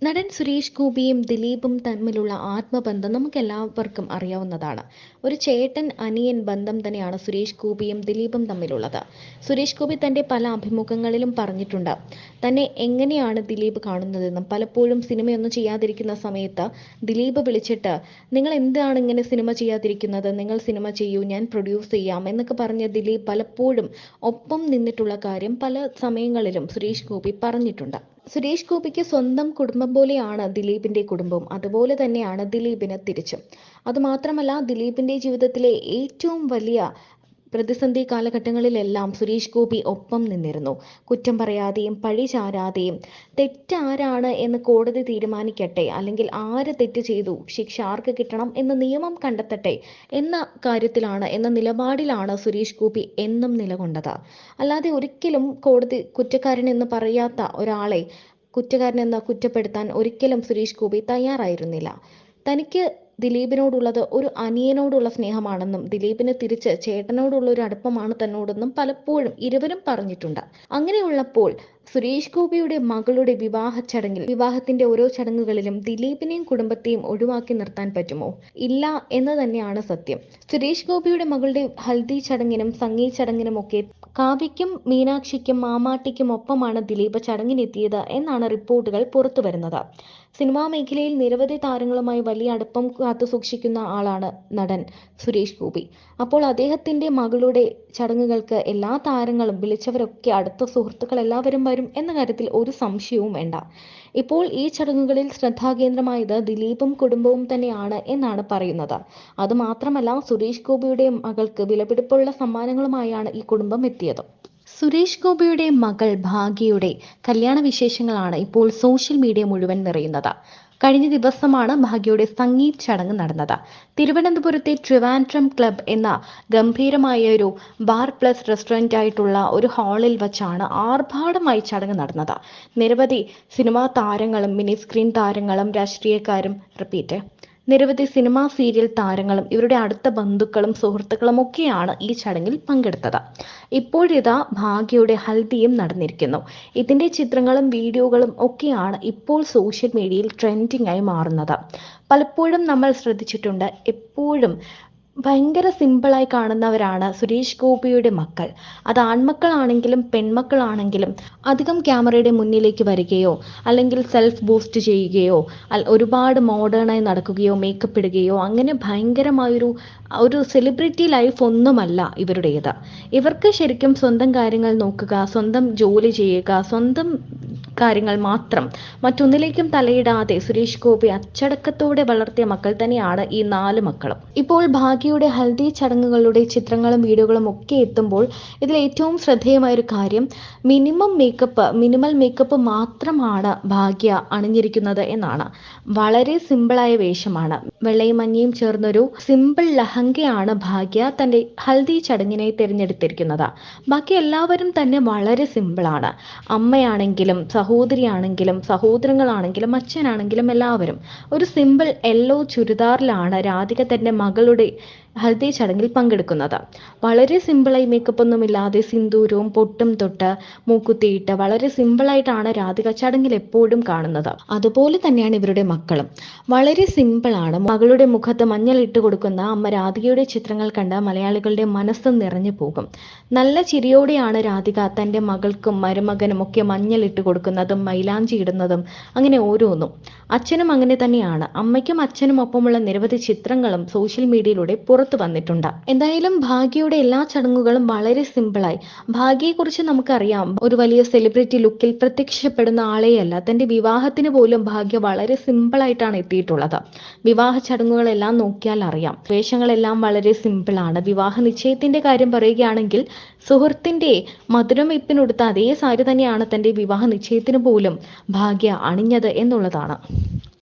നടൻ സുരേഷ് ഗോപിയും ദിലീപും തമ്മിലുള്ള ആത്മബന്ധം നമുക്കെല്ലാവർക്കും അറിയാവുന്നതാണ്. ഒരു ചേട്ടൻ അനിയൻ ബന്ധം തന്നെയാണ് സുരേഷ് ഗോപിയും ദിലീപും തമ്മിലുള്ളത്. സുരേഷ് ഗോപി തൻ്റെ പല അഭിമുഖങ്ങളിലും പറഞ്ഞിട്ടുണ്ട്, തന്നെ എങ്ങനെയാണ് ദിലീപ് കാണുന്നതെന്നും. പലപ്പോഴും സിനിമയൊന്നും ചെയ്യാതിരിക്കുന്ന സമയത്ത് ദിലീപ് വിളിച്ചിട്ട്, നിങ്ങൾ എന്താണ് ഇങ്ങനെ സിനിമ ചെയ്യാതിരിക്കുന്നത്, നിങ്ങൾ സിനിമ ചെയ്യൂ, ഞാൻ പ്രൊഡ്യൂസ് ചെയ്യാം എന്നൊക്കെ പറഞ്ഞ് ദിലീപ് പലപ്പോഴും ഒപ്പം നിന്നിട്ടുള്ള കാര്യം പല സമയങ്ങളിലും സുരേഷ് ഗോപി പറഞ്ഞിട്ടുണ്ട്. സുരേഷ് ഗോപിക്ക് സ്വന്തം കുടുംബം പോലെയാണ് ദിലീപിന്റെ കുടുംബം. അതുപോലെ തന്നെയാണ് ദിലീപിന് തിരിച്ചും. അതുമാത്രമല്ല, ദിലീപിന്റെ ജീവിതത്തിലെ ഏറ്റവും വലിയ പ്രതിസന്ധി കാലഘട്ടങ്ങളിലെല്ലാം സുരേഷ് ഗോപി ഒപ്പം നിന്നിരുന്നു. കുറ്റം പറയാതെയും പഴി ചാരാതെയും. തെറ്റാരാണ് എന്ന് കോടതി തീരുമാനിക്കട്ടെ, അല്ലെങ്കിൽ ആര് തെറ്റ് ചെയ്തു, ശിക്ഷ ആർക്ക് കിട്ടണം എന്ന് നിയമം കണ്ടെത്തട്ടെ എന്ന എന്ന നിലപാടിലാണ് സുരേഷ് ഗോപി എന്നും നിലകൊണ്ടത്. അല്ലാതെ ഒരിക്കലും കോടതി കുറ്റക്കാരൻ എന്ന് പറയാത്ത ഒരാളെ കുറ്റക്കാരനെന്ന് കുറ്റപ്പെടുത്താൻ ഒരിക്കലും സുരേഷ് ഗോപി തയ്യാറായിരുന്നില്ല. തനിക്ക് ദിലീപിനോടുള്ളത് ഒരു അനിയനോടുള്ള സ്നേഹമാണെന്നും ദിലീപിന് തിരിച്ച് ചേട്ടനോടുള്ള ഒരു അടുപ്പമാണ് തന്നോടെന്നും പലപ്പോഴും ഇരുവരും പറഞ്ഞിട്ടുണ്ട്. അങ്ങനെയുള്ളപ്പോൾ സുരേഷ് ഗോപിയുടെ മകളുടെ വിവാഹത്തിന്റെ ഓരോ ചടങ്ങുകളിലും ദിലീപിനെയും കുടുംബത്തെയും ഒഴിവാക്കി നിർത്താൻ പറ്റുമോ? ഇല്ല എന്ന് തന്നെയാണ് സത്യം. സുരേഷ് ഗോപിയുടെ മകളുടെ ഹൽദി ചടങ്ങിനും സംഗീത് ചടങ്ങിനുമൊക്കെ കാവ്യയ്ക്കും മീനാക്ഷിക്കും മാമാട്ടിക്കും ഒപ്പമാണ് ദിലീപ് ചടങ്ങിനെത്തിയത് എന്നാണ് റിപ്പോർട്ടുകൾ പുറത്തുവരുന്നത്. സിനിമാ മേഖലയിൽ നിരവധി താരങ്ങളുമായി വലിയ അടുപ്പം കാത്തുസൂക്ഷിക്കുന്ന ആളാണ് നടൻ സുരേഷ് ഗോപി. അപ്പോൾ അദ്ദേഹത്തിന്റെ മകളുടെ ചടങ്ങുകൾക്ക് എല്ലാ താരങ്ങളും, വിളിച്ചവരൊക്കെ അടുത്ത സുഹൃത്തുക്കൾ എല്ലാവരും വരും എന്ന കാര്യത്തിൽ ഒരു സംശയവും വേണ്ട. ഇപ്പോൾ ഈ ചടങ്ങുകളിൽ ശ്രദ്ധാകേന്ദ്രമായത് ദിലീപും കുടുംബവും തന്നെയാണ് എന്നാണ് പറയുന്നത്. അതുമാത്രമല്ല, സുരേഷ് ഗോപിയുടെ മകൾക്ക് വിലപിടിപ്പുള്ള സമ്മാനങ്ങളുമായാണ് ഈ കുടുംബം എത്തിയത്. സുരേഷ് ഗോപിയുടെ മകൾ ഭാഗ്യയുടെ കല്യാണ വിശേഷങ്ങളാണ് ഇപ്പോൾ സോഷ്യൽ മീഡിയ മുഴുവൻ നിറയുന്നത്. കഴിഞ്ഞ ദിവസമാണ് ഭാഗ്യയുടെ സംഗീത് ചടങ്ങ് നടന്നത്. തിരുവനന്തപുരത്തെ ട്രിവാൻഡ്രം ക്ലബ് എന്ന ഗംഭീരമായ ഒരു ബാർ പ്ലസ് റെസ്റ്റോറൻ്റ് ആയിട്ടുള്ള ഒരു ഹാളിൽ വച്ചാണ് ആർഭാടമായി ചടങ്ങ് നടന്നത്. നിരവധി സിനിമാ താരങ്ങളും മിനി സ്ക്രീൻ താരങ്ങളും രാഷ്ട്രീയക്കാരും നിരവധി സിനിമാ സീരിയൽ താരങ്ങളും ഇവരുടെ അടുത്ത ബന്ധുക്കളും സുഹൃത്തുക്കളും ഒക്കെയാണ് ഈ ചടങ്ങിൽ പങ്കെടുത്തത്. ഇപ്പോഴിതാ ഭാഗ്യയുടെ ഹൽദിയും നടന്നിരിക്കുന്നു. ഇതിന്റെ ചിത്രങ്ങളും വീഡിയോകളും ഒക്കെയാണ് ഇപ്പോൾ സോഷ്യൽ മീഡിയയിൽ ട്രെൻഡിംഗ് ആയി മാറുന്നത്. പലപ്പോഴും നമ്മൾ ശ്രദ്ധിച്ചിട്ടുണ്ട്, എപ്പോഴും ഭയങ്കര സിമ്പിളായി കാണുന്നവരാണ് സുരേഷ് ഗോപിയുടെ മക്കൾ. അത് ആൺമക്കളാണെങ്കിലും പെൺമക്കളാണെങ്കിലും അധികം ക്യാമറയുടെ മുന്നിലേക്ക് വരികയോ അല്ലെങ്കിൽ സെൽഫ് ബൂസ്റ്റ് ചെയ്യുകയോ ഒരുപാട് മോഡേണായി നടക്കുകയോ മേക്കപ്പ് ഇടുകയോ അങ്ങനെ ഭയങ്കരമായൊരു സെലിബ്രിറ്റി ലൈഫ് ഒന്നുമല്ല ഇവരുടേത്. ഇവർക്ക് ശരിക്കും സ്വന്തം കാര്യങ്ങൾ നോക്കുക, സ്വന്തം ജോലി ചെയ്യുക, സ്വന്തം കാര്യങ്ങൾ മാത്രം, മറ്റൊന്നിലേക്കും തലയിടാതെ സുരേഷ് ഗോപി അച്ചടക്കത്തോടെ വളർത്തിയ മക്കൾ തന്നെയാണ് ഈ 4 മക്കളും. ഇപ്പോൾ ഭാഗ്യയുടെ ഹൽദി ചടങ്ങുകളുടെ ചിത്രങ്ങളും വീഡിയോകളും ഒക്കെ എത്തുമ്പോൾ ഇതിൽ ഏറ്റവും ശ്രദ്ധേയമായ ഒരു കാര്യം, മിനിമൽ മേക്കപ്പ് മാത്രമാണ് ഭാഗ്യ അണിഞ്ഞിരിക്കുന്നത് എന്നാണ്. വളരെ സിമ്പിളായ വേഷമാണ്. വെള്ളയും മഞ്ഞയും ചേർന്നൊരു സിമ്പിൾ ലഹങ്കയാണ് ഭാഗ്യ തൻ്റെ ഹൽദി ചടങ്ങിനായി തിരഞ്ഞെടുത്തിരിക്കുന്നത്. ബാക്കി എല്ലാവരും തന്നെ വളരെ സിമ്പിളാണ്. അമ്മയാണെങ്കിലും സഹോദരിയാണെങ്കിലും സഹോദരങ്ങളാണെങ്കിലും അച്ഛനാണെങ്കിലും എല്ലാവരും ഒരു സിമ്പിൾ യെല്ലോ ചുരിദാറിലാണ് രാധിക തൻ്റെ മകളുടെ ഹൽദി ചടങ്ങിൽ പങ്കെടുക്കുന്നത്. വളരെ സിമ്പിളായി മേക്കപ്പ് ഒന്നുമില്ലാതെ സിന്ദൂരവും പൊട്ടും തൊട്ട് മൂക്കുത്തിയിട്ട് വളരെ സിമ്പിളായിട്ടാണ് രാധിക ചടങ്ങിൽ എപ്പോഴും കാണുന്നത്. അതുപോലെ തന്നെയാണ് ഇവരുടെ മക്കളും. വളരെ സിമ്പിളാണ്. മകളുടെ മുഖത്ത് മഞ്ഞൾ ഇട്ട് കൊടുക്കുന്ന അമ്മ രാധികയുടെ ചിത്രങ്ങൾ കണ്ട് മലയാളികളുടെ മനസ്സ് നിറഞ്ഞു പോകും. നല്ല ചിരിയോടെയാണ് രാധിക തൻ്റെ മകൾക്കും മരുമകനും ഒക്കെ മഞ്ഞൾ ഇട്ട് കൊടുക്കുന്നതും മൈലാഞ്ചി ഇടുന്നതും അങ്ങനെ ഓരോന്നും. അച്ഛനും അങ്ങനെ തന്നെയാണ്. അമ്മയ്ക്കും അച്ഛനും ഒപ്പമുള്ള നിരവധി ചിത്രങ്ങളും സോഷ്യൽ മീഡിയയിലൂടെ പുറത്തു വന്നിട്ടുണ്ട്. എന്തായാലും ഭാഗ്യയുടെ എല്ലാ ചടങ്ങുകളും വളരെ സിമ്പിളായി. ഭാഗ്യയെക്കുറിച്ച് നമുക്കറിയാം, ഒരു വലിയ സെലിബ്രിറ്റി ലുക്കിൽ പ്രത്യക്ഷപ്പെടുന്ന ആളെയല്ല. തൻ്റെ വിവാഹത്തിന് പോലും ഭാഗ്യ വളരെ സിമ്പിളായിട്ടാണ് എത്തിയിട്ടുള്ളത്. വിവാഹ ചടങ്ങുകളെല്ലാം നോക്കിയാൽ അറിയാം, വേഷങ്ങളെല്ലാം വളരെ സിമ്പിളാണ്. വിവാഹ നിശ്ചയത്തിന്റെ കാര്യം പറയുകയാണെങ്കിൽ സുഹൃത്തിന്റെ മധുരം വെപ്പിനൊടുത്ത അതേ സാരി തന്നെയാണ് തൻ്റെ വിവാഹ നിശ്ചയത്തിന് പോലും ഭാഗ്യ അണിഞ്ഞത് എന്നുള്ളതാണ്.